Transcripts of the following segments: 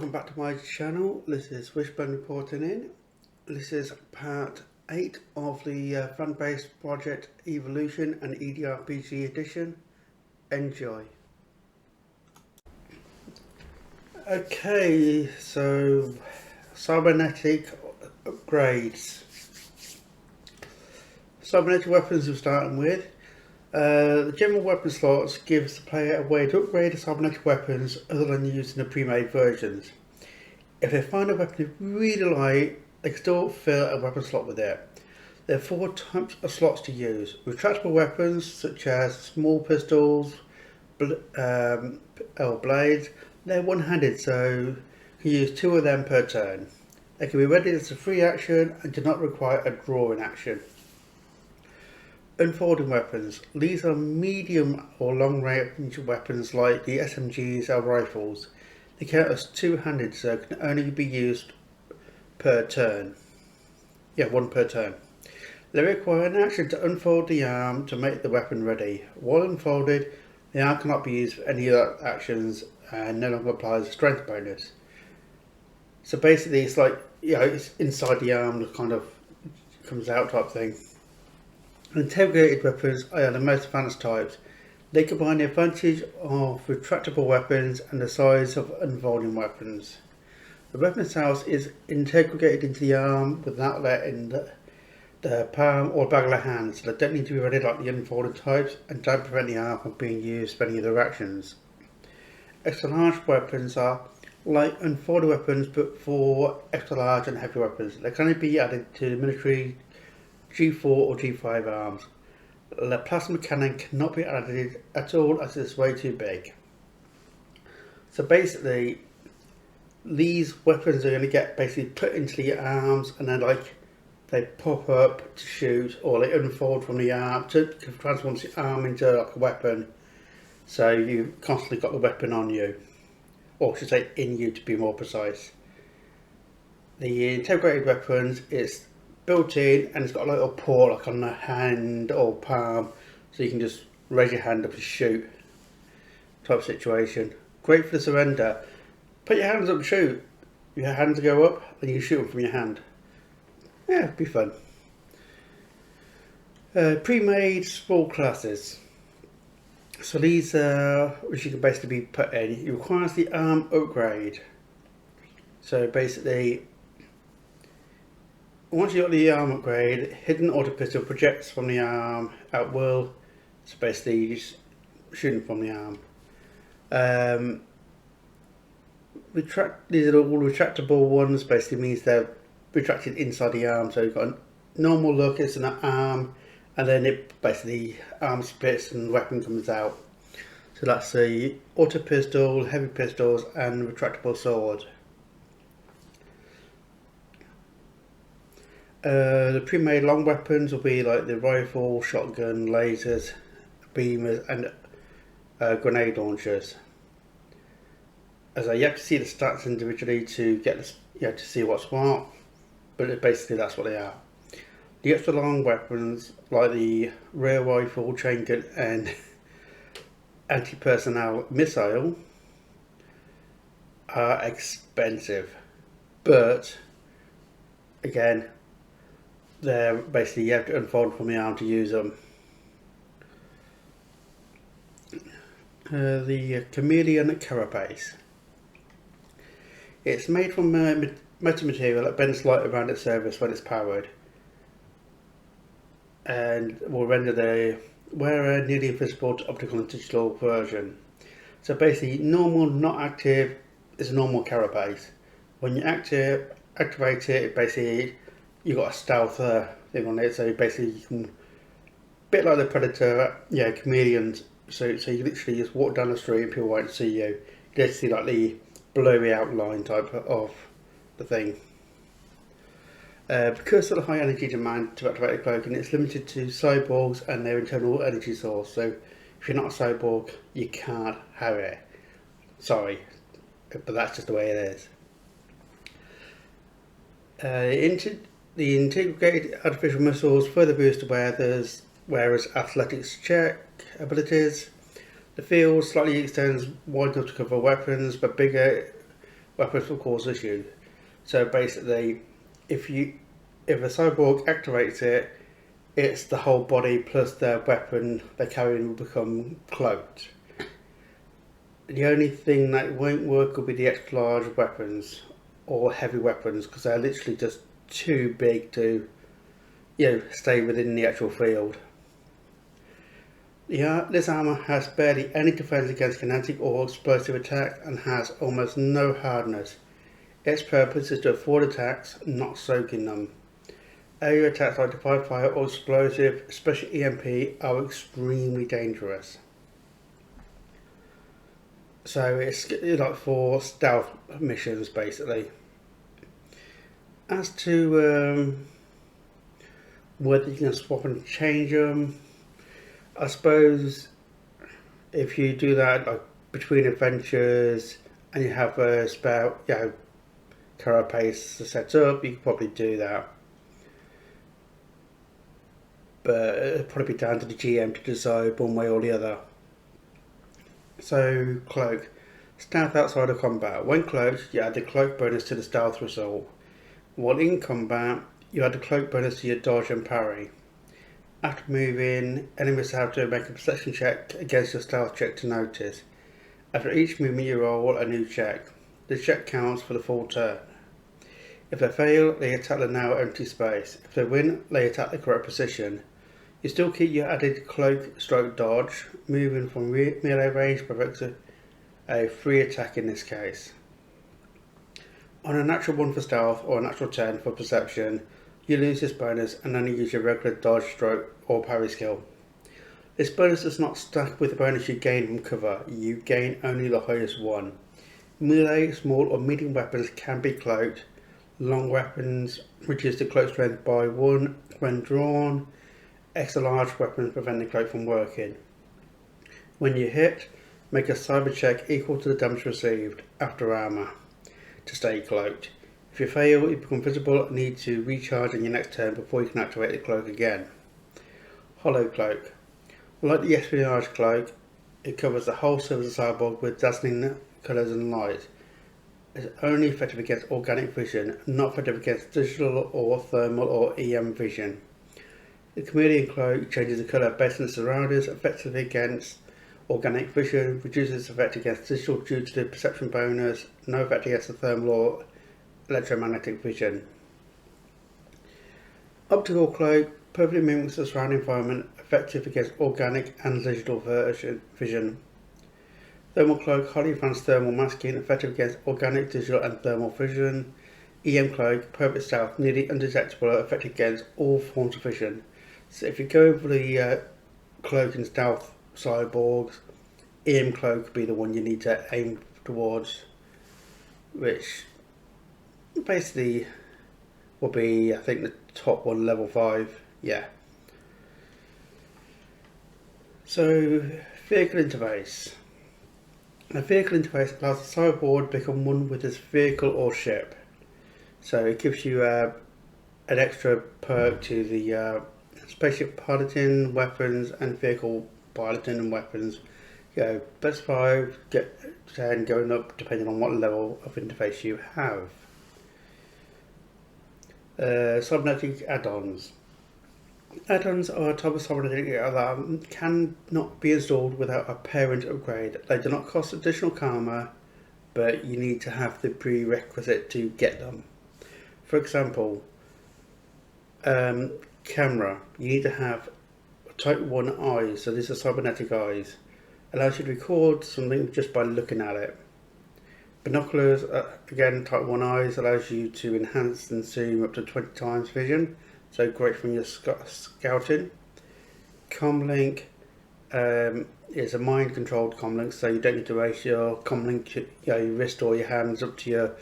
welcome back to my channel. This is Wishblend reporting in. This is part 8 of the fan-based project Evolution and EDRPG Addition. Enjoy. Okay, so Cybernetic Upgrades. Cybernetic weapons we're starting with. The general weapon slots gives the player a way to upgrade the cybernetic weapons other than using the pre-made versions. If they find a weapon they really like, they can still fill a weapon slot with it. There are 4 types of slots to use. Retractable weapons such as small pistols or blades, they're one-handed, so you can use 2 of them per turn. They can be ready as a free action and do not require a drawing action. Unfolding weapons. These are medium or long range weapons like the SMGs or rifles. They count as two-handed, so can only be used per turn. One per turn. They require an action to unfold the arm to make the weapon ready. While unfolded, the arm cannot be used for any other actions and no longer applies a strength bonus. So basically it's like, it's inside the arm that kind of comes out type thing. Tailgated Grippers are the most advanced types. They combine the advantage of retractable weapons and the size of unfolding weapons. The weapon itself is integrated into the arm with an outlet in the palm or back of the hand, so they don't need to be ready like the unfolded types and don't prevent the arm from being used for any other actions. Extra large weapons are like unfolded weapons but for extra large and heavy weapons. They can only be added to the military G4 or G5 arms. The plasma cannon cannot be added at all as it's way too big. So basically these weapons are going to get basically put into the arms and then they pop up to shoot, or they unfold from the arm to transform the arm into like a weapon, so you constantly got the weapon on you, or I should say in you to be more precise. The integrated weapons is built in and it's got a little port like on the hand or palm, so you can just raise your hand up and shoot type situation. Great for the surrender. Put your hands up and shoot. Your hands go up and you shoot them from your hand. Yeah, it'd be fun. Pre-made small classes. So these are which you can basically be put in. It requires the arm upgrade. So basically, once you got the arm upgrade, hidden auto pistol projects from the arm at will. So basically you just shooting from the arm. These are all retractable ones, basically means they're retracted inside the arm, so you've got a normal look, it's an arm, and then it basically arm splits and the weapon comes out. So that's the auto pistol, heavy pistols and retractable sword. The pre-made long weapons will be like the rifle, shotgun, lasers, beamers and grenade launchers. As you have to see the stats individually to get this, to see what's what, but basically that's what they are. The extra long weapons like the rear rifle, chain gun and anti-personnel missile are expensive, but again they're basically, you have to unfold from the arm to use them. The Chameleon Carabase. It's made from metal material that bends light around its surface when it's powered, and will render the wearer nearly invisible to optical and digital version. So basically, normal, not active, is a normal carapace. When you activate it, basically you got a stealth thing on it. So basically you can, bit like the Predator, chameleons. So you literally just walk down the street and people won't see you. You just see like the blurry outline type of the thing. Because of the high energy demand to activate the cloaking, it's limited to cyborgs and their internal energy source. So if you're not a cyborg, you can't have it. Sorry, but that's just the way it is. The integrated artificial missiles further boost the wearer's athletics check abilities. The field slightly extends wide enough to cover weapons, but bigger weapons will cause issues. So basically, if a cyborg activates it, it's the whole body plus their weapon they're carrying will become cloaked. The only thing that won't work will be the extra large weapons or heavy weapons, because they're literally just too big to, stay within the actual field. This armour has barely any defence against kinetic or explosive attack and has almost no hardness. Its purpose is to avoid attacks, not soaking them. Area attacks like Divide Fire or Explosive, especially EMP, are extremely dangerous. So it's like for stealth missions basically. As to whether you can swap and change them, I suppose if you do that like between adventures and you have a spare carapace set up, you can probably do that. But it'll probably be down to the GM to decide one way or the other. So, cloak. Stealth outside of combat. When cloaked, you add the cloak bonus to the stealth result. While in combat, you add the cloak bonus to your dodge and parry. After moving, enemies have to make a perception check against your stealth check to notice. After each movement, you roll a new check. The check counts for the full turn. If they fail, they attack the now empty space. If they win, they attack the correct position. You still keep your added cloak stroke dodge. Moving from melee range provokes a free attack in this case. On a natural 1 for stealth or a natural 10 for perception, you lose this bonus and only use your regular dodge, stroke or parry skill. This bonus does not stack with the bonus you gain from cover. You gain only the highest one. Melee, small or medium weapons can be cloaked. Long weapons reduce the cloak strength by 1 when drawn. Extra large weapons prevent the cloak from working. When you hit, make a cyber check equal to the damage received after armour to stay cloaked. If you fail, you become visible and need to recharge in your next turn before you can activate the cloak again. Hollow cloak. Like the espionage cloak, it covers the whole surface of the cyborg with dazzling colours and light. It's only effective against organic vision, not effective against digital or thermal or EM vision. The Chameleon cloak changes the colour based on the surroundings, effective against organic vision, reduces its effect against digital due to the perception bonus, no effect against the thermal or electromagnetic vision. Optical cloak perfectly mimics the surrounding environment, effective against organic and digital vision. Thermal cloak highly advanced thermal masking, effective against organic, digital and thermal vision. EM cloak perfect stealth, nearly undetectable, effective against all forms of vision. So if you go for the cloak and stealth cyborgs, EM cloak would be the one you need to aim towards, which basically will be, I think, the top one, level 5. Yeah. So, vehicle interface. A vehicle interface allows the cyborg to become one with this vehicle or ship. So it gives you an extra perk to the spaceship piloting, weapons, and vehicle piloting and weapons. Best 5, get 10, going up depending on what level of interface you have. Cybernetic add-ons. Add-ons are a type of cybernetic that cannot be installed without a parent upgrade. They do not cost additional karma, but you need to have the prerequisite to get them. For example, camera. You need to have type 1 eyes, so these are cybernetic eyes. Allows you to record something just by looking at it. Binoculars, again type 1 eyes, allows you to enhance and zoom up to 20 times vision, so great from your scouting. Comlink is a mind controlled comlink, so you don't need to raise your comlink, your wrist or your hands up to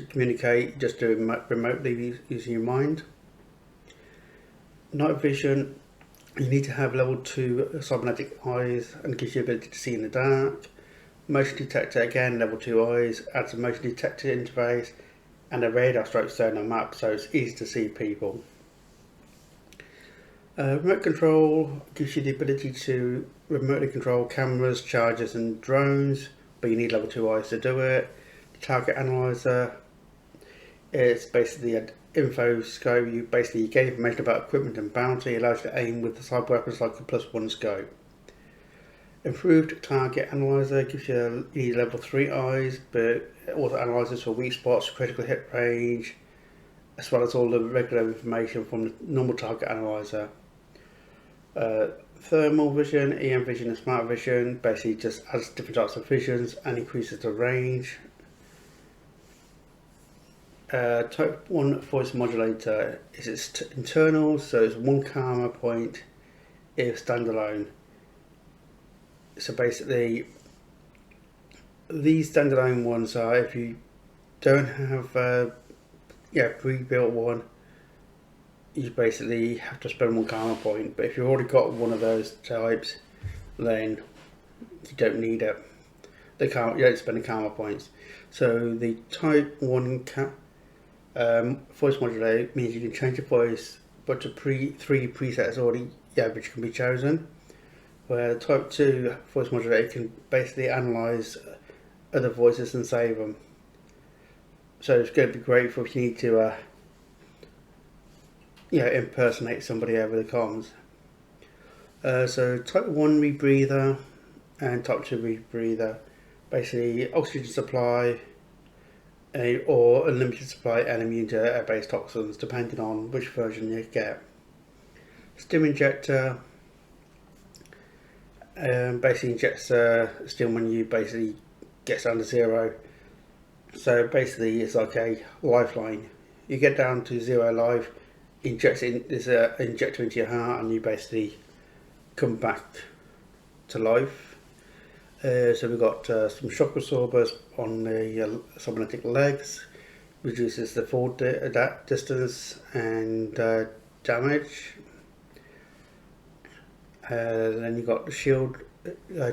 communicate, just do it remotely using your mind. Night vision, you need to have level 2 cybernetic eyes and gives you the ability to see in the dark. Motion detector, again level 2 eyes, adds a motion detector interface and a radar stroke sonar map, so it's easy to see people. Remote control gives you the ability to remotely control cameras, chargers and drones, but you need level 2 eyes to do it. The target analyzer. It's basically an info scope. You gain information about equipment and bounty. It allows you to aim with the cyber weapons like a +1 scope. Improved target analyzer gives you level 3 eyes, but also analyzes for weak spots, critical hit range, as well as all the regular information from the normal target analyzer. Thermal vision, EM vision and smart vision basically just adds different types of visions and increases the range. Type 1 voice modulator is its internal, so it's 1 karma point if standalone. So basically these standalone ones are if you don't have pre-built one, you basically have to spend 1 karma point, but if you've already got one of those types, then you don't need it. You don't spend the karma points. So the type 1 voice modulator means you can change your voice, but to 3 presets already which can be chosen. Where the type 2 voice modulator can basically analyze other voices and save them. So it's going to be great for if you need to impersonate somebody over the comms. So type 1 rebreather and type 2 rebreather, basically oxygen supply or unlimited supply and immune to air-based toxins depending on which version you get. Stim injector basically injects stim when you basically gets down to 0. So basically it's like a lifeline. You get down to 0 life, inject this injector into your heart, and you basically come back to life. So we've got some shock absorbers on the cybernetic legs, reduces the fall distance and damage. Then you've got the shield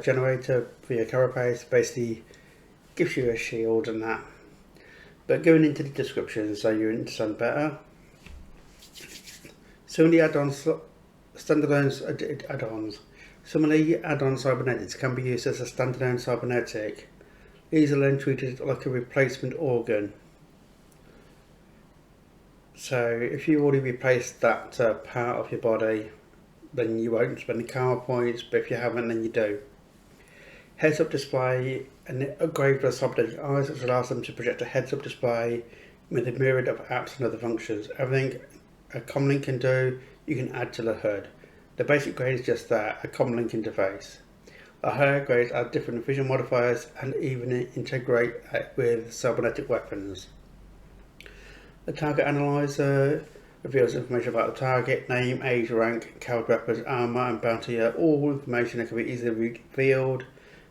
generator for your carapace, basically gives you a shield and that. But going into the description so you understand better. Some of the add-ons, standalone add-ons. Some of the add-on cybernetics can be used as a standalone cybernetic. These are then treated like a replacement organ. So if you already replaced that part of your body, then you won't spend the karma points, but if you haven't, then you do. Heads-up display and upgrade for cybernetic eyes, which allows them to project a heads-up display with a myriad of apps and other functions. Everything a comlink can do, you can add to the HUD. The basic grade is just that, a comlink interface. The higher grades add different vision modifiers and even integrate with cybernetic weapons. The target analyzer reveals information about the target, name, age, rank, caliber weapons, armor and bounty are all information that can be easily revealed.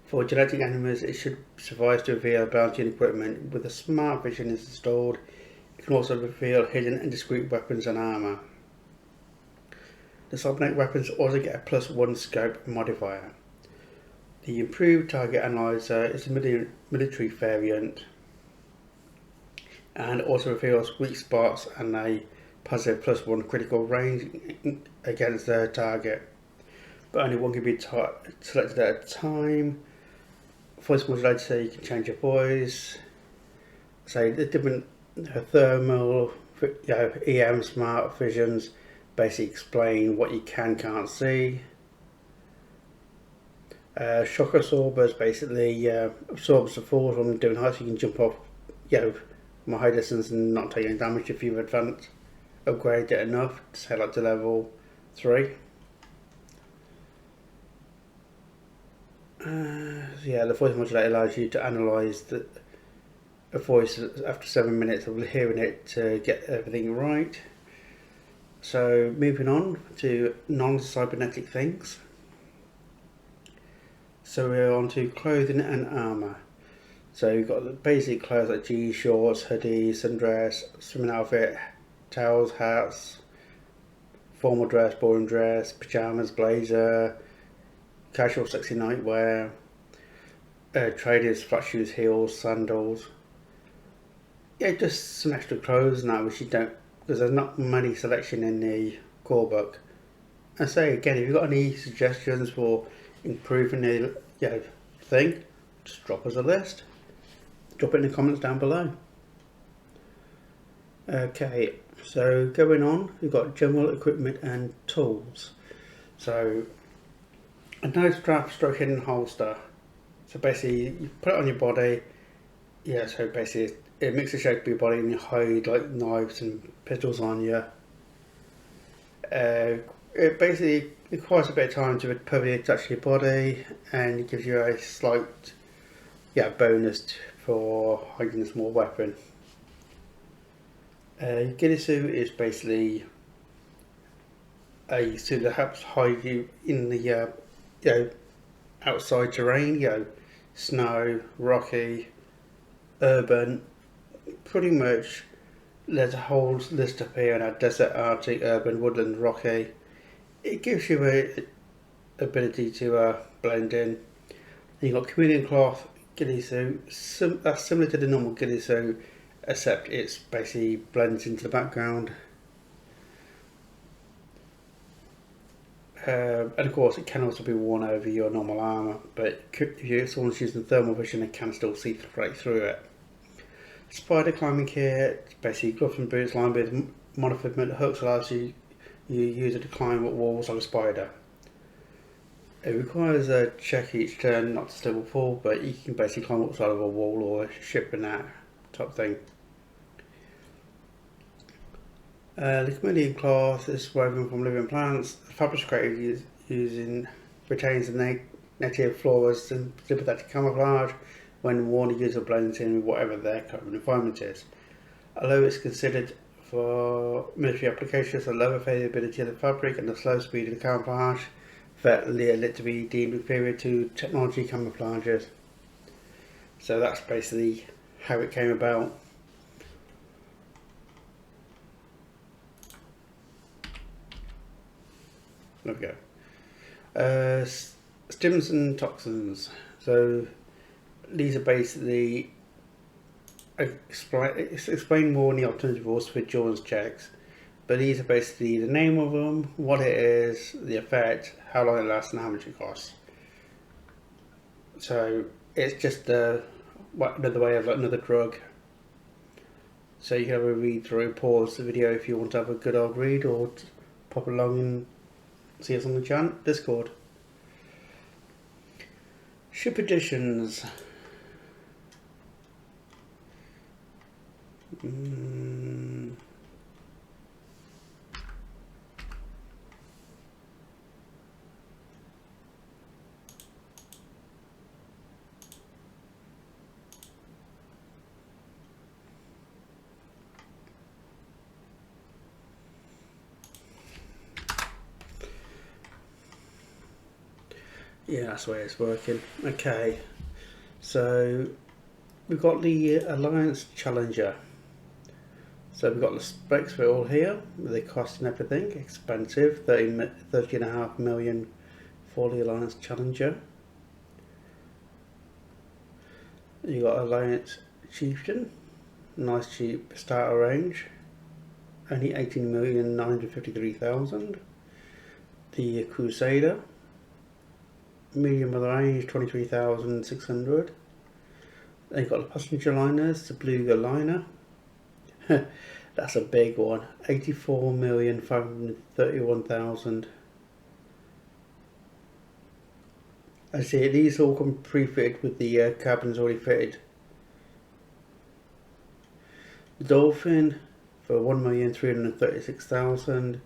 For genetic enemies, it should suffice to reveal bounty and equipment. With a smart vision installed, it can also reveal hidden and discrete weapons and armor. The cybernetic weapons also get a +1 scope modifier. The improved target analyzer is a military variant and also reveals weak spots and a positive +1 critical range against their target, but only one can be selected at a time. Voice modulator, you can change your voice, say the different thermal, EM smart visions basically explain what you can't see. Shock absorbers basically absorbs the fall from doing height, so you can jump off from a high distance and not take any damage if you've upgraded it enough, say like to level 3. The voice modulator allows you to analyse a voice after 7 minutes of hearing it to get everything right. So moving on to non-cybernetic things. So we're on to clothing and armour. So you've got the basic clothes like jeans, shorts, hoodies, sundress, swimming outfit, towels, hats, formal dress, boring dress, pyjamas, blazer, casual sexy nightwear, traders, flat shoes, heels, sandals. Just some extra clothes now which you don't, because there's not many selection in the core book. I say again, if you've got any suggestions for improving the thing, just drop us a list. drop it in the comments down below. Okay, so going on, we've got general equipment and tools. So a nose strap stroke hidden holster. So basically you put it on your body. Yeah, so basically it makes the shape of your body and you hide like knives and pistols on you. It basically requires a bit of time to perfectly attach to your body, and it gives you a slight bonus for hiding a small weapon. Ghillie suit is basically a suit that helps hide you in the outside terrain, snow, rocky, urban. Pretty much there's a whole list up here now: desert, arctic, urban, woodland, rocky. It gives you a ability to blend in. And you've got chameleon cloth ghillie suit. That's similar to the normal ghillie suit, except it's basically blends into the background. And of course it can also be worn over your normal armour, but if someone's using thermal vision, they can still see right through it. Spider climbing kit, basically gloves and boots lined with modified metal hooks, allows you use it to climb up walls like a spider. It requires a check each turn not to stumble fall, but you can basically climb up side of a wall or a ship and that type thing. The chameleon cloth is woven from living plants. The fabric created using retains the native flora's and sympathetic camouflage. When worn, the user blends in with whatever their current environment is. Although it's considered for military applications, the lower fadability of the fabric and the slow speed of the camouflage that led to be deemed inferior to technology camouflages. So that's basically how it came about. There we go. Stims and toxins. So these are basically explain more in the alternative rules for endurance checks, but these are basically the name of them, what it is, the effect, how long it lasts, and how much it costs. So it's just another way of another drug. So you can have a read through, pause the video if you want to have a good old read, or pop along and see us on the Discord. Ship additions. Yeah, that's the way it's working. Okay, so we've got the Alliance Challenger. So we've got the specs for it all here, with the cost and everything. Expensive, 30.5 million for the Alliance Challenger. You got Alliance Chieftain, nice cheap starter range, only 18,953,000. The Crusader, medium of the range, 23,600. Then you've got the passenger liners, the Beluga liner. That's a big one, 84,531,000. I see these all come pre-fitted with the cabins already fitted. The Dolphin for 1,336,000.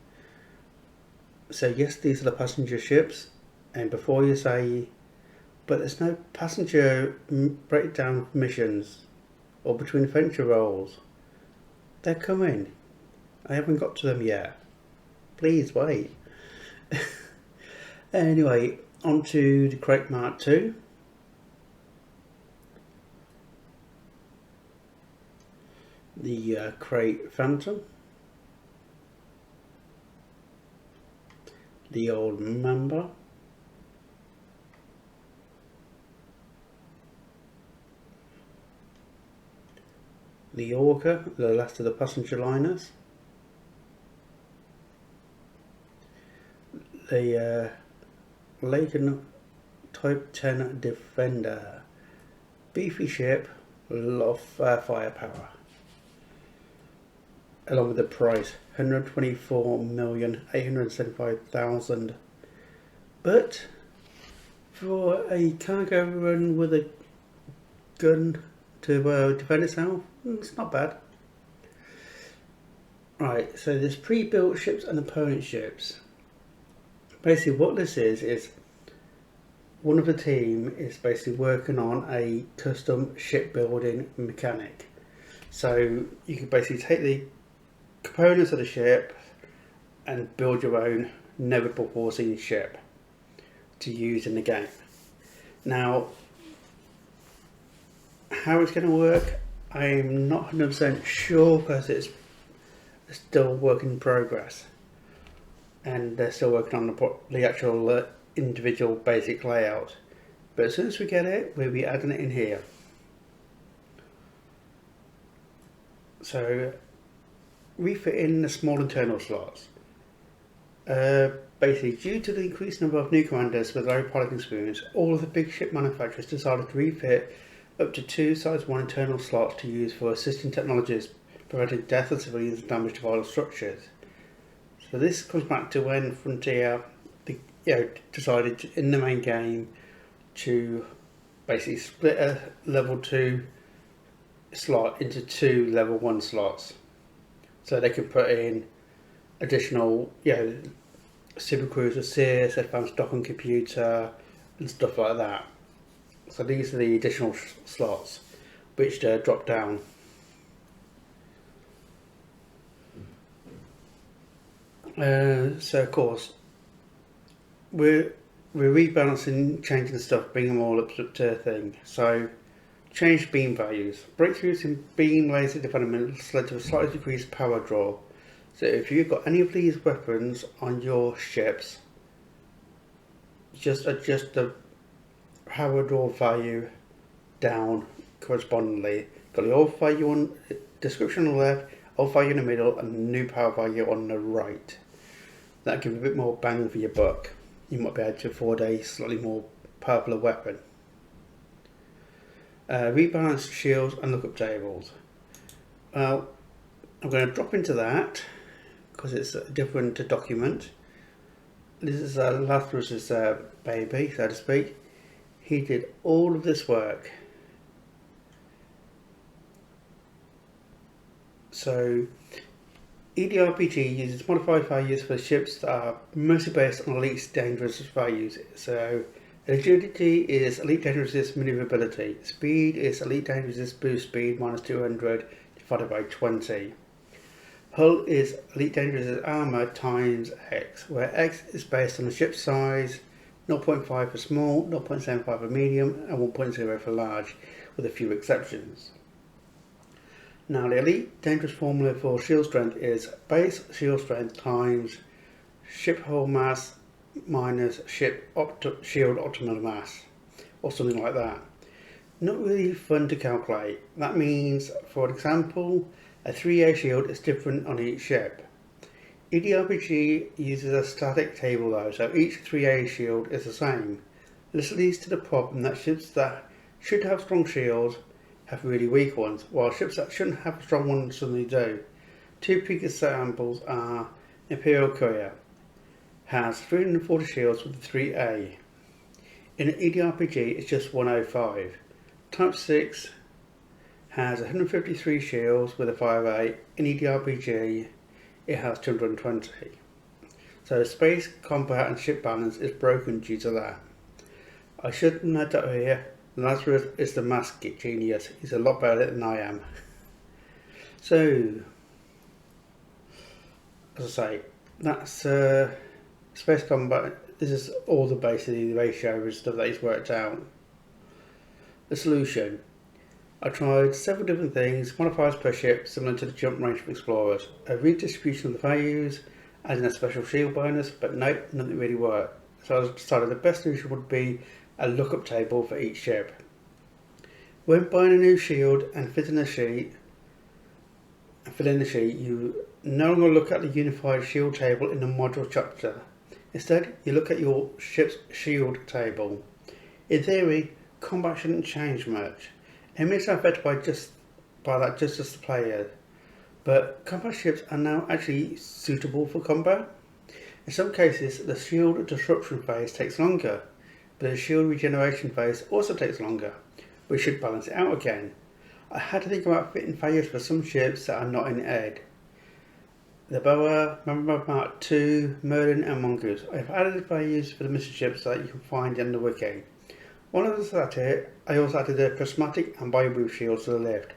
So yes, these are the passenger ships, and before you say, but there's no passenger breakdown missions or between adventure roles. They're coming. I haven't got to them yet. Please wait. Anyway, on to the Crate Mark II. The Crate Phantom. The Old Mamba. The Orca, the last of the passenger liners. The Laken Type 10 Defender. Beefy ship, A lot of firepower. Along with the price, 124,875,000. But for a cargo run with a gun to defend itself, it's not bad. Right, so there's pre-built ships and opponent ships. Basically what this is one of the team is basically working on a custom shipbuilding mechanic. So you can basically take the components of the ship and build your own never before seen ship to use in the game. Now, how it's going to work, I'm not 100% sure because it's still work in progress and they're still working on the actual individual basic layout. But as soon as we get it, we'll be adding it in here. So refit in the small internal slots. Basically, due to the increased number of new commanders with low piloting experience, all of the big ship manufacturers decided to refit up to 2 size 1 internal slots to use for assisting technologies, preventing death of civilians and damage to vital structures. So this comes back to when Frontier decided in the main game to basically split a level 2 slot into 2 level 1 slots, so they could put in additional supercruiser, Sears, advanced docking computer and stuff like that. So these are the additional slots which drop down. So of course we're rebalancing, changing stuff, bringing them all up to a thing. So change beam values. Breakthroughs in beam laser development led to a slightly decreased power draw. So if you've got any of these weapons on your ships, just adjust the power draw value down correspondingly. Got the old value on description on the left, old value in the middle, and the new power value on the right. That gives a bit more bang for your buck. You might be able to afford a slightly more powerful weapon. Rebalanced shields and lookup tables. Well, I'm going to drop into that because it's a different document. This is Lazarus's baby, so to speak. He did all of this work. So EDRPG uses modified values for ships that are mostly based on least dangerous values. So agility is elite dangerousness maneuverability. Speed is elite dangerousness boost speed minus 200 divided by 20. Hull is elite dangerousness armor times X, where X is based on the ship size, 0.5 for small, 0.75 for medium, and 1.0 for large, with a few exceptions. Now the elite dangerous formula for shield strength is base shield strength times ship hull mass minus shield optimal mass, or something like that. Not really fun to calculate. That means, for example, a 3A shield is different on each ship. EDRPG uses a static table though, so each 3A shield is the same. This leads to the problem that ships that should have strong shields have really weak ones, while ships that shouldn't have strong ones suddenly do. Two peak examples are Imperial Explorer has 340 shields with a 3A. In an EDRPG it's just 105. Type 6 has 153 shields with a 5A. In EDRPG it has 220. So space, combat and ship balance is broken due to that. I should note that here, Lazarus is the mask genius. He's a lot better than I am. So, as I say, that's space combat. This is all basically the ratio and stuff that he's worked out. The solution. I tried several different things, modifiers per ship similar to the jump range of explorers, a redistribution of the values, adding a special shield bonus, but nope, nothing really worked. So I decided the best solution would be a lookup table for each ship. When buying a new shield and filling the sheet, you no longer look at the unified shield table in the module chapter. Instead, you look at your ship's shield table. In theory, combat shouldn't change much. Enemies are affected by that just as the player, but combat ships are now actually suitable for combat. In some cases, the shield disruption phase takes longer, but the shield regeneration phase also takes longer, which should balance it out again. I had to think about fitting failures for some ships that are not in ED. The Boa, Mammoth Mark II, Merlin and Mongoose. I've added values for the mission ships that you can find in the wiki. One of the I also added the prismatic and bio shields to the left.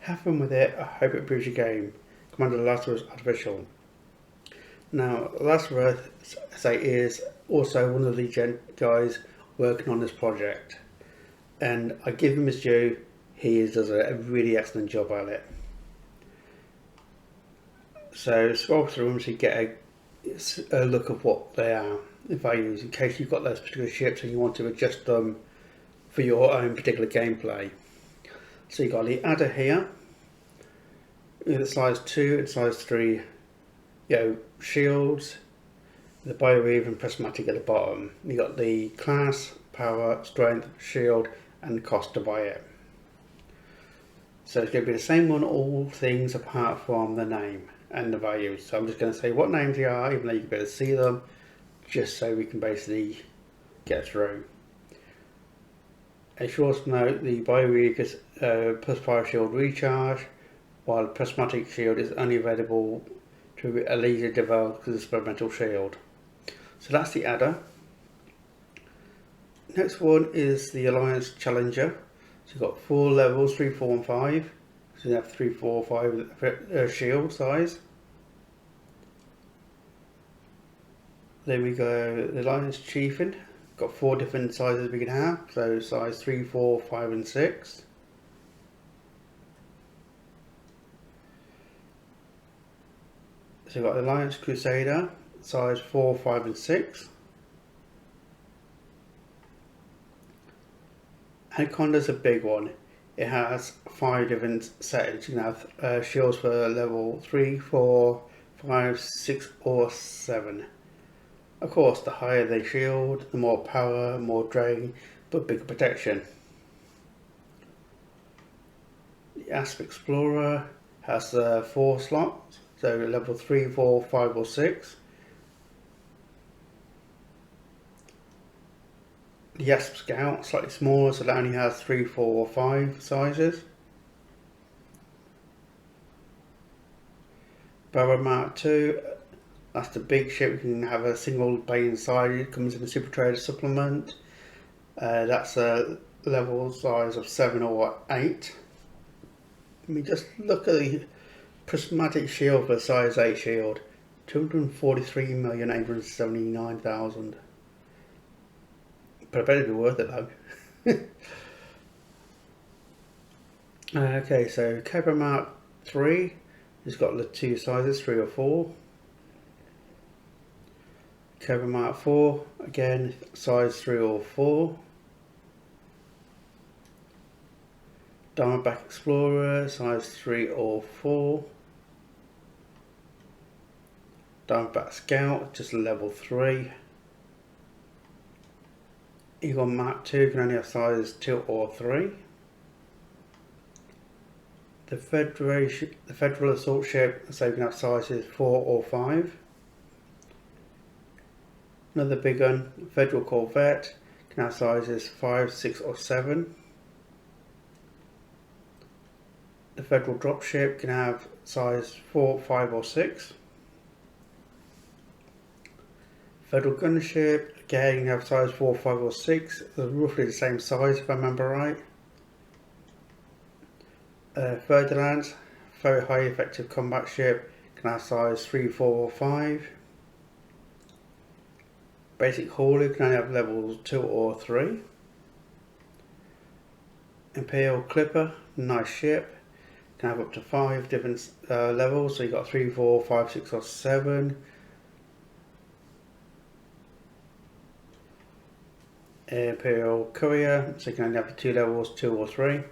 Have fun with it, I hope it improves your game. Commander Lazarus Artificial. Now, Lazarus is also one of the guys working on this project, and I give him his due. He does a really excellent job at it. So scroll through them so you get a look of what they are, the values, in case you've got those particular ships and you want to adjust them for your own particular gameplay. So you've got the adder here, with size 2 and size 3, shields, the bioweave and prismatic at the bottom. You've got the class, power, strength, shield and cost to buy it. So it's going to be the same on all things apart from the name and the values. So I'm just going to say what names they are, even though you can better see them, just so we can basically get through. And you should also note the bioweave is plus fire shield recharge, while the prismatic shield is only available to a laser developed experimental shield. So that's the adder. Next one is the Alliance Challenger. So you've got 4 levels, 3, 4 and 5. So you have 3, 4, 5 shield size. Then we go the Alliance Chieftain. Got 4 different sizes we can have. So size 3, 4, 5 and 6. So we've got the Alliance Crusader, size 4, 5 and 6. And Conda's a big one. It has 5 different settings. You can have shields for level 3, 4, 5, 6 or 7. Of course, the higher the shield, the more power, more drain, but bigger protection. The Asp Explorer has 4 slots. So level 3, 4, 5 or 6. The Asp Scout, slightly smaller, so that only has 3, 4 or 5 sizes. Boa Mark II, that's the big ship. You can have a single bay inside. It comes in a Super Trader supplement. That's a level size of 7 or 8. Let me just look at the prismatic shield for size 8 shield, 243,879,000. But I bet it'd be worth it though. Okay, so Cobra Mark III has got the 2 sizes, 3 or 4. Cobra Mark IV, again, size 3 or 4. Diamondback Explorer, size 3 or 4. Diamondback Scout, just level 3. Eagle Mark II can only have size 2 or 3. The Federal Assault Ship, so you can have sizes 4 or 5. Another big one, Federal Corvette, can have sizes 5, 6 or 7. The Federal Dropship can have size 4, 5 or 6. Federal Gunship, again you can have size 4, 5 or 6. They're roughly the same size if I remember right. Ferdinand, very high effective combat ship, can have size 3, 4 or 5. Basic Hauler can only have levels 2 or 3. Imperial Clipper, nice ship, can have up to 5 different levels, so you've got 3, 4, 5, 6 or 7. Imperial Courier, so you can only have 2 levels, 2 or 3.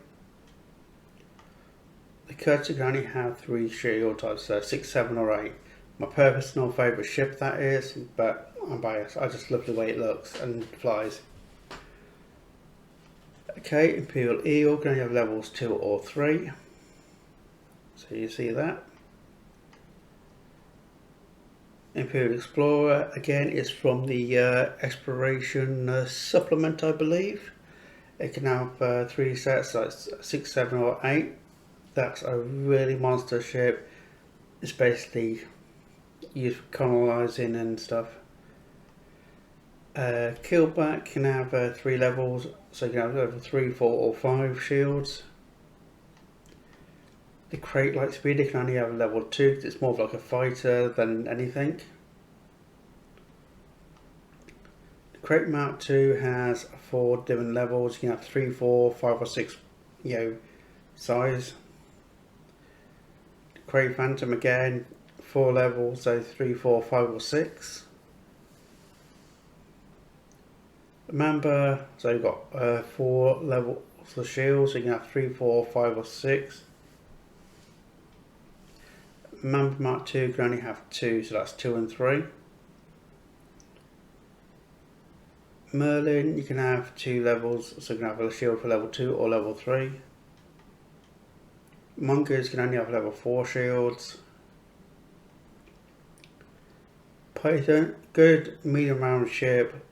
The Courtier can only have 3 shield types, so 6, 7 or 8. My personal favourite ship that is, but I'm biased. I just love the way it looks and flies. Okay, Imperial Eagle, going to have levels 2 or 3. So you see that. Imperial Explorer, again, is from the Exploration supplement, I believe. It can have 3 sets, like 6, 7 or 8. That's a really monster ship. It's basically used for colonising and stuff. Killback can have 3 levels, so you can have level 3, 4 or 5 shields. The Crate Lightspeeder can only have a level 2 because it's more of like a fighter than anything. The Crate Mount 2 has 4 different levels. You can have 3, 4, 5 or 6 size. The Crate Phantom again, 4 levels, so 3, 4, 5 or 6. The Mamba, so you've got 4 levels of shields, so you can have 3, 4, 5 or 6. Mamba Mark 2 can only have 2, so that's 2 and 3. Merlin, you can have 2 levels, so you can have a shield for level 2 or level 3. Mongoose can only have level 4 shields. Python, good medium round ship,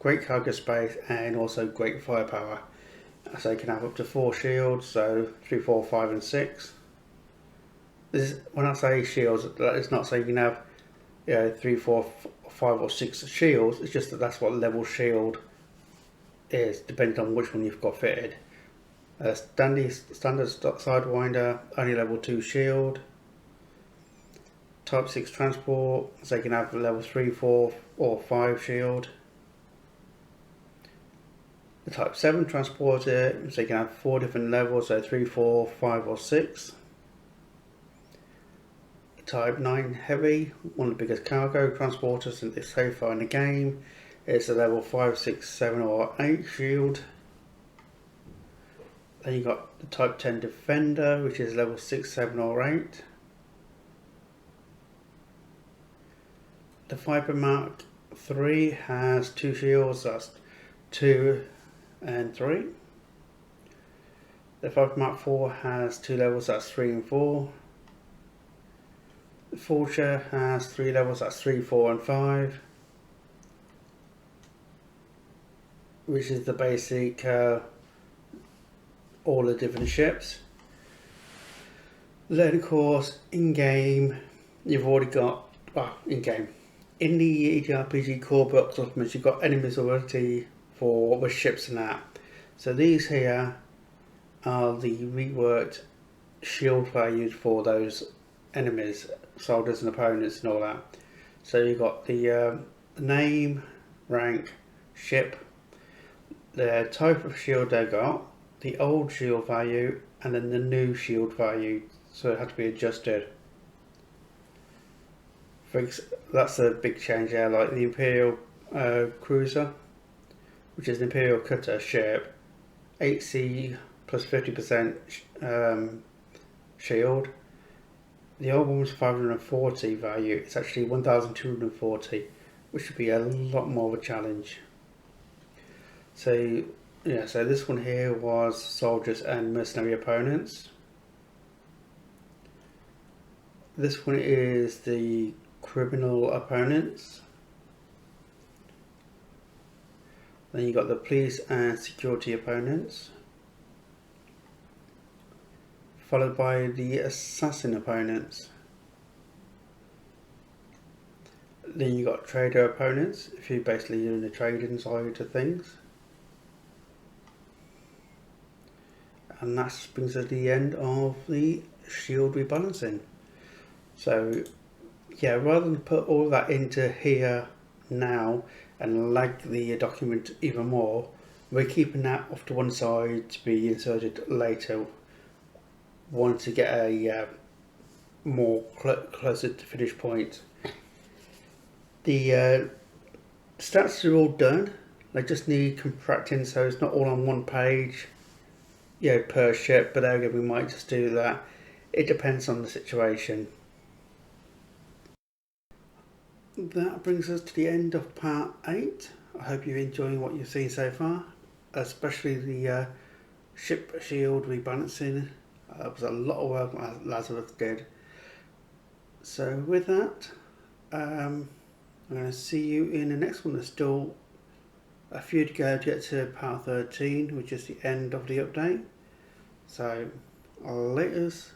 great cargo space and also great firepower. So you can have up to 4 shields, so 3, 4, 5 and 6. This is, when I say shields, it's not saying you can have 3, 4, 5 or 6 shields, it's just that that's what level shield is, depending on which one you've got fitted. Standard Sidewinder, only level 2 shield. Type 6 transport, so you can have level 3, 4 or 5 shield. The Type 7 transporter, so you can have 4 different levels, so 3, 4, 5 or 6. The Type 9 Heavy, one of the biggest cargo transporters so far in the game. It's a level 5, 6, 7 or 8 shield. Then you got the Type 10 Defender, which is level 6, 7 or 8. The Viper Mark 3 has 2 shields, that's 2 and 3. The Viper Mark 4 has 2 levels, that's 3 and 4. The Vulture has 3 levels, that's 3, 4 and 5. Which is the basic all the different ships. Then of course in game you've already got in the EDRPG core book supplements you've got enemies already for the ships and that. So these here are the reworked shield values for those enemies, soldiers and opponents and all that. So you've got the name, rank, ship, the type of shield they got, the old shield value and then the new shield value, so it had to be adjusted. That's a big change there, like the Imperial Cruiser, which is an Imperial Cutter ship, 8C plus 50% shield. The old one was 540 value, it's actually 1240, which should be a lot more of a challenge. So yeah, so this one here was soldiers and mercenary opponents. This one is the criminal opponents. Then you got the police and security opponents, followed by the assassin opponents. Then you got trader opponents, if you're basically doing the trading side of things. And that brings us to the end of the shield rebalancing. So yeah, rather than put all that into here now and lag the document even more, we're keeping that off to one side to be inserted later once to get a more closer to finish point. The stats are all done, they just need contracting, so it's not all on one page per ship, but again we might just do that. It depends on the situation. That brings us to the end of part 8. I hope you're enjoying what you've seen so far. especially the ship shield rebalancing. It was a lot of work Lazarus did. So with that, I'm going to see you in the next one. There's still a few to go to get to Power 13, which is the end of the update. So, laters.